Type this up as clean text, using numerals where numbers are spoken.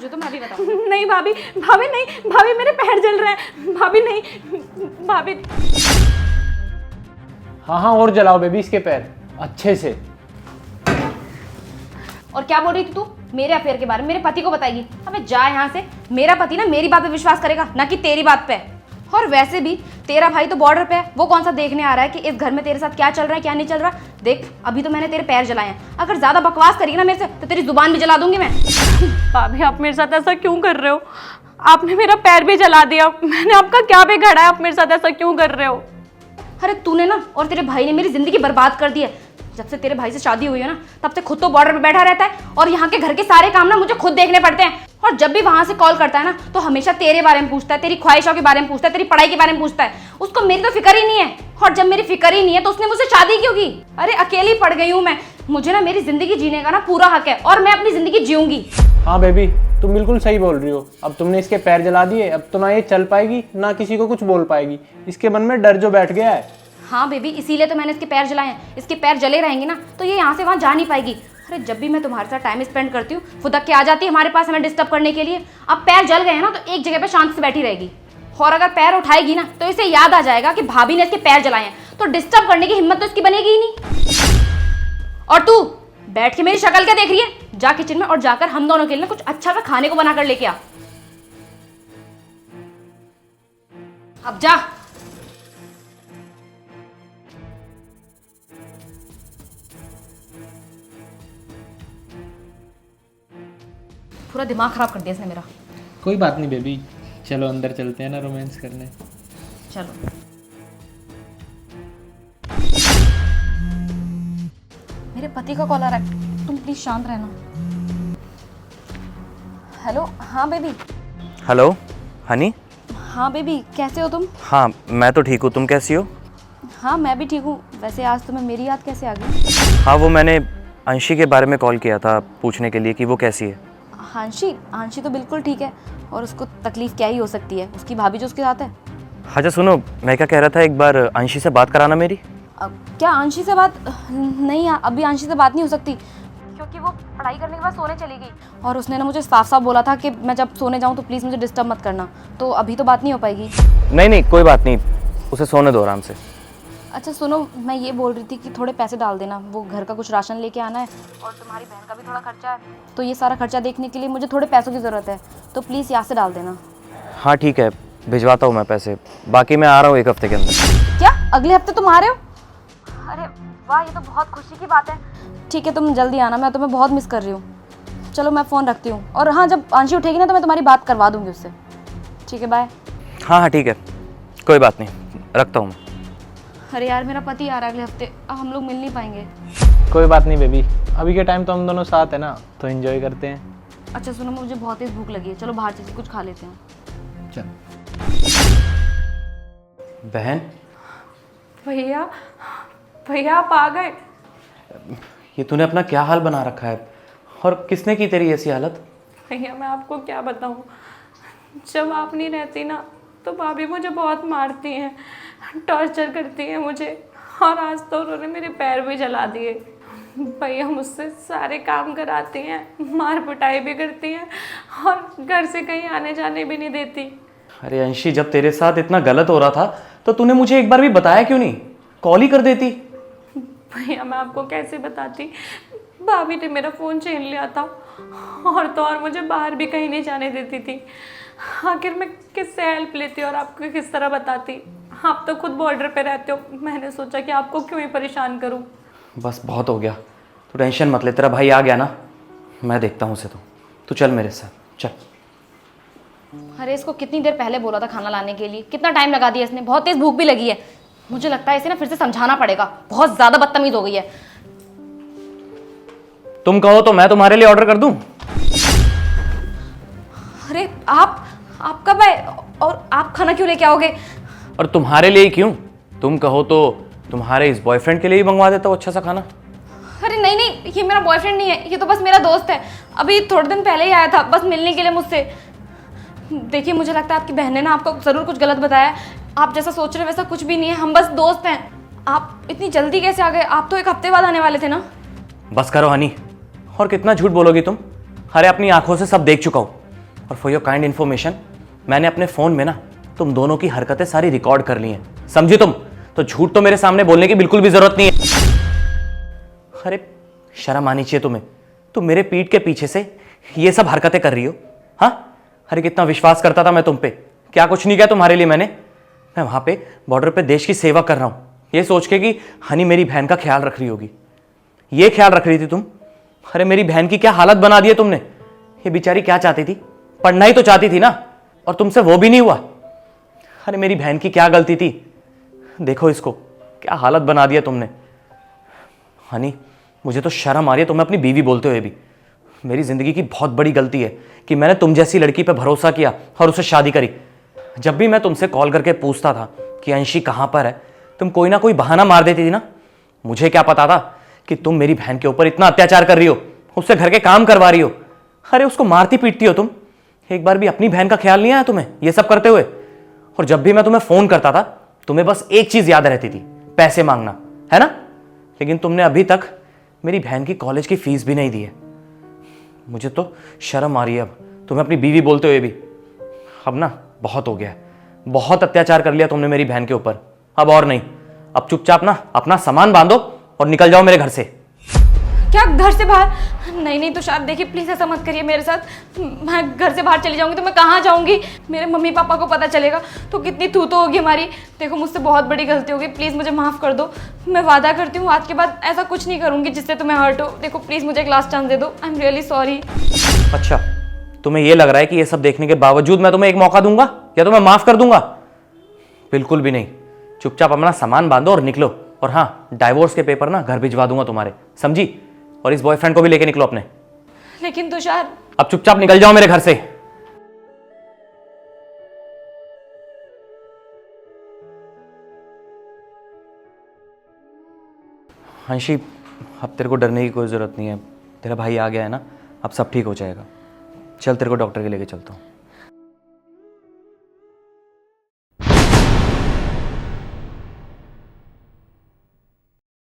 तुझे तो मैं भी बताऊंगी। नहीं भाभी, भाभी नहीं, भाभी मेरे पैर जल रहे हैं, भाभी नहीं, भाभी। हाँ हाँ, और जलाओ बेबी इसके पैर अच्छे से। और क्या बोल रही थी तू मेरे अफेयर के बारे में? मेरे पति को बताएगी? अबे जा यहाँ से। मेरा पति ना मेरी बात पे विश्वास करेगा, ना कि तेरी बात पे। और वैसे भी तेरा भाई तो बॉर्डर पे है, वो कौन सा देखने आ रहा है कि इस घर में तेरे साथ क्या चल रहा है क्या नहीं चल रहा। देख अभी तो मैंने तेरे पैर जलाए हैं, अगर ज्यादा बकवास करेगी ना मेरे से तो तेरी जुबान भी जला दूंगी मैं। भाभी आप मेरे साथ ऐसा क्यों कर रहे हो? आपने मेरा पैर भी जला दिया, मैंने आपका क्या बिगाड़ा है? आप मेरे साथ ऐसा क्यों कर रहे हो? अरे तूने ना और तेरे भाई ने मेरी जिंदगी बर्बाद कर दी है। जब से तेरे भाई से शादी हुई है ना तब से खुद तो बॉर्डर पे बैठा रहता है और यहाँ के घर के सारे काम ना मुझे खुद देखने पड़ते हैं। और जब भी वहां से कॉल करता है ना तो हमेशा तेरे बारे में पूछता है, तेरी ख्वाहिशों के बारे में पूछता है, तेरी पढ़ाई के बारे में पूछता है। उसको मेरी तो फिक्र ही नहीं है। और जब मेरी फिक्र ही नहीं है तो उसने मुझसे शादी क्यों की? अरे अकेली पड़ गई हूँ मैं। मुझे ना मेरी जिंदगी जीने का ना पूरा हक है और मैं अपनी जिंदगी जीऊंगी। हाँ बेबी, तुम बिल्कुल सही बोल रही हो। अब तुमने इसके पैर जला दिए, अब तो ना ये चल पाएगी ना किसी को कुछ बोल पाएगी। इसके मन में डर जो बैठ गया है। हाँ बेबी, इसीलिए तो मैंने इसके पैर जलाए हैं। इसके पैर जले रहेंगे ना तो ये यहाँ से वहाँ जा नहीं पाएगी। अरे जब भी मैं तुम्हारे साथ टाइम स्पेंड करती हूँ फुदक के आ जाती है हमारे पास हमें डिस्टर्ब करने के लिए। अब पैर जल गए हैं ना तो एक जगह पे शांति से बैठी रहेगी। और अगर पैर उठाएगी ना तो इसे याद आ जाएगा कि भाभी ने इसके पैर जलाए हैं, तो डिस्टर्ब करने की हिम्मत तो इसकी बनेगी ही नहीं। और तू बैठ के मेरी शक्ल क्या देख रही है? जा किचन में और जाकर हम दोनों के लिए कुछ अच्छा सा खाने को बना कर लेके आ। अब जा। पूरा दिमाग खराब कर दिया इसने मेरा। कोई बात नहीं बेबी, चलो अंदर चलते हैं ना रोमांस करने। चलो। मेरे पति का कॉल आ रहा है, तुम प्लीज शांत रहना। हेलो, हाँ बेबी। हेलो हनी। हाँ बेबी, कैसे हो तुम? हाँ मैं तो ठीक हूँ, तुम कैसी हो? हाँ मैं भी ठीक हूँ। वैसे आज तुम्हें मेरी याद कैसे आ गई? हाँ वो मैंने अंशी के बारे में कॉल किया था पूछने के लिए कि वो कैसी है। आंशी? आंशी तो बिल्कुल ठीक है। और उसको तकलीफ क्या ही हो सकती है, उसकी भाभी जो उसके साथ है। अच्छा सुनो, मैं क्या कह रहा था, एक बार अंशी से बात कराना मेरी। क्या आंशी से बात? नहीं, अभी आंशी से बात नहीं हो सकती क्योंकि वो पढ़ाई करने के बाद सोने चली गई। और उसने ना मुझे साफ साफ बोला था कि मैं जब सोने जाऊँ तो प्लीज़ मुझे डिस्टर्ब मत करना। तो अभी तो बात नहीं हो पाएगी। नहीं नहीं कोई बात नहीं, उसे सोने दो आराम से। अच्छा सुनो, मैं ये बोल रही थी कि थोड़े पैसे डाल देना, वो घर का कुछ राशन लेके आना है और तुम्हारी बहन का भी थोड़ा खर्चा है। तो ये सारा खर्चा देखने के लिए मुझे थोड़े पैसों की ज़रूरत है, तो प्लीज़ यहाँ से डाल देना। हाँ ठीक है, भिजवाता हूँ मैं पैसे। बाकी मैं आ रहा हूँ एक हफ्ते के अंदर। क्या अगले हफ्ते तुम आ रहे हो? अरे वाह, ये तो बहुत खुशी की बात है। ठीक है तुम जल्दी आना, मैं तुम्हें बहुत मिस कर रही हूँ। चलो मैं फ़ोन रखती हूँ। और हाँ, जब आंशी उठेगी ना तो मैं तुम्हारी बात करवा दूँगी उससे। ठीक है, बाय। हाँ हाँ ठीक है, कोई बात नहीं, रखता हूँ मैं। अरे यार, मेरा पति आ रहा है अगले हफ्ते, अब हम लोग मिल नहीं पाएंगे। कोई बात नहीं बेबी, अभी के टाइम तो हम दोनों साथ है ना, तो एंजॉय करते हैं। अच्छा सुनो, मुझे बहुत तेज भूख लगी है, चलो बाहर चल के कुछ खा लेते हैं। चल। बहन, भैया, भैया आप आ गए। ये तूने अपना क्या हाल बना रखा है, और किसने की तेरी ऐसी हालत? भैया मैं आपको क्या बताऊँ, जब आप नहीं रहती ना तो भाभी मुझे बहुत मारती हैं, टॉर्चर करती हैं मुझे। और आज तो उन्होंने मेरे पैर भी जला दिए। भैया मुझसे सारे काम कराती हैं, मार पिटाई भी करती हैं और घर से कहीं आने जाने भी नहीं देती। अरे अंशी, जब तेरे साथ इतना गलत हो रहा था तो तूने मुझे एक बार भी बताया क्यों नहीं? कॉल ही कर देती। भैया मैं आपको कैसे बताती, भाभी ने मेरा फ़ोन छीन लिया था और तो और मुझे बाहर भी कहीं नहीं जाने देती थी। आखिर मैं किससे हेल्प लेती और आपको किस तरह बताती? आप तो खुद बॉर्डर पे रहते हो, मैंने सोचा कि आपको क्यों ही परेशान करूं। बस बहुत हो गया, तू टेंशन मत ले, तेरा भाई आ गया ना, मैं देखता हूँ उसे। तू चल मेरे साथ, चल। अरे इसको कितनी देर पहले बोला था खाना लाने के लिए, कितना टाइम लगा दिया इसने। बहुत तेज भूख भी लगी है। मुझे लगता है इसे ना फिर से समझाना पड़ेगा, बहुत ज्यादा बदतमीज हो गई है। तुम कहो तो मैं तुम्हारे लिए ऑर्डर कर दूं? अरे आप कब आए और आप खाना क्यों लेके आओगे? और तुम्हारे लिए ही क्यों, तुम कहो तो तुम्हारे इस बॉयफ्रेंड के लिए ही मंगवा देता हूँ अच्छा सा खाना। अरे नहीं नहीं, ये मेरा बॉयफ्रेंड नहीं है, ये तो बस मेरा दोस्त है। अभी थोड़े दिन पहले ही आया था बस मिलने के लिए मुझसे। देखिए मुझे लगता है आपकी बहन ने ना आपको ज़रूर कुछ गलत बताया। आप जैसा सोच रहे हैं वैसा कुछ भी नहीं है, हम बस दोस्त हैं। आप इतनी जल्दी कैसे आ गए? आप तो एक हफ्ते बाद आने वाले थे ना। बस करो हनी, और कितना झूठ बोलोगी तुम? अरे अपनी आंखों से सब देख चुका हूँ, और फॉर योर काइंड इन्फॉर्मेशन, मैंने अपने फ़ोन में ना तुम दोनों की हरकतें सारी रिकॉर्ड कर ली हैं, समझी तुम? तो झूठ तो मेरे सामने बोलने की बिल्कुल भी ज़रूरत नहीं है। अरे शर्म आनी चाहिए तुम्हें, तुम मेरे पीठ के पीछे से ये सब हरकतें कर रही हो। हाँ, अरे कितना विश्वास करता था मैं तुम पे, क्या कुछ नहीं किया तुम्हारे लिए मैंने। मैं वहाँ पे बॉर्डर पे देश की सेवा कर रहा हूँ, ये सोच के कि हनी मेरी बहन का ख्याल रख रही होगी, ये ख्याल रख रही थी तुम। अरे मेरी बहन की क्या हालत बना दी है तुमने। ये बेचारी क्या चाहती थी, पढ़ना ही तो चाहती थी ना, और तुमसे वो भी नहीं हुआ। अरे मेरी बहन की क्या गलती थी, देखो इसको क्या हालत बना दिया तुमने। हनी, मुझे तो शर्म आ रही है तुम्हें अपनी बीवी बोलते हुए भी। मेरी ज़िंदगी की बहुत बड़ी गलती है कि मैंने तुम जैसी लड़की पर भरोसा किया और उससे शादी करी। जब भी मैं तुमसे कॉल करके पूछता था कि अंशी कहाँ पर है, तुम कोई ना कोई बहाना मार देती थी ना। मुझे क्या पता था कि तुम मेरी बहन के ऊपर इतना अत्याचार कर रही हो, उससे घर के काम करवा रही हो। अरे उसको मारती पीटती हो तुम, एक बार भी अपनी बहन का ख्याल नहीं आया तुम्हें ये सब करते हुए। और जब भी मैं तुम्हें फ़ोन करता था, तुम्हें बस एक चीज़ याद रहती थी, पैसे मांगना, है ना? लेकिन तुमने अभी तक मेरी बहन की कॉलेज की फीस भी नहीं दी है। मुझे तो शर्म आ रही है अब तुम्हें अपनी बीवी बोलते हुए भी। अब ना बहुत हो गया है, बहुत अत्याचार कर लिया तुमने मेरी बहन के ऊपर, अब और नहीं। अब चुपचाप ना अपना सामान बांधो और निकल जाओ मेरे घर से। क्या घर से बाहर? नहीं नहीं तुषार, देखिए प्लीज़ ऐसा मत करिए मेरे साथ। मैं घर से बाहर चली जाऊंगी तो मैं कहाँ जाऊंगी? मेरे मम्मी पापा को पता चलेगा तो कितनी थू तो होगी हमारी। देखो मुझसे बहुत बड़ी गलती होगी, प्लीज़ मुझे माफ़ कर दो। मैं वादा करती हूँ आज के बाद ऐसा कुछ नहीं करूँगी जिससे तुम्हें हर्ट हो। देखो प्लीज़ मुझे एक लास्ट चांस दे दो, आई एम रियली सॉरी। अच्छा, तुम्हें ये लग रहा है कि ये सब देखने के बावजूद मैं तुम्हें एक मौका दूंगा या तुम्हें माफ़ कर दूंगा? बिल्कुल भी नहीं। चुपचाप अपना सामान बांधो और निकलो। और हाँ, डाइवोर्स के पेपर ना घर भिजवा दूंगा तुम्हारे, समझी? और इस बॉयफ्रेंड को भी लेके निकलो अपने। लेकिन तुषार, अब चुपचाप निकल जाओ मेरे घर से। अंशी, अब तेरे को डरने की कोई ज़रूरत नहीं है, तेरा भाई आ गया है ना, अब सब ठीक हो जाएगा। चल तेरे को डॉक्टर के लेके चलता हूँ।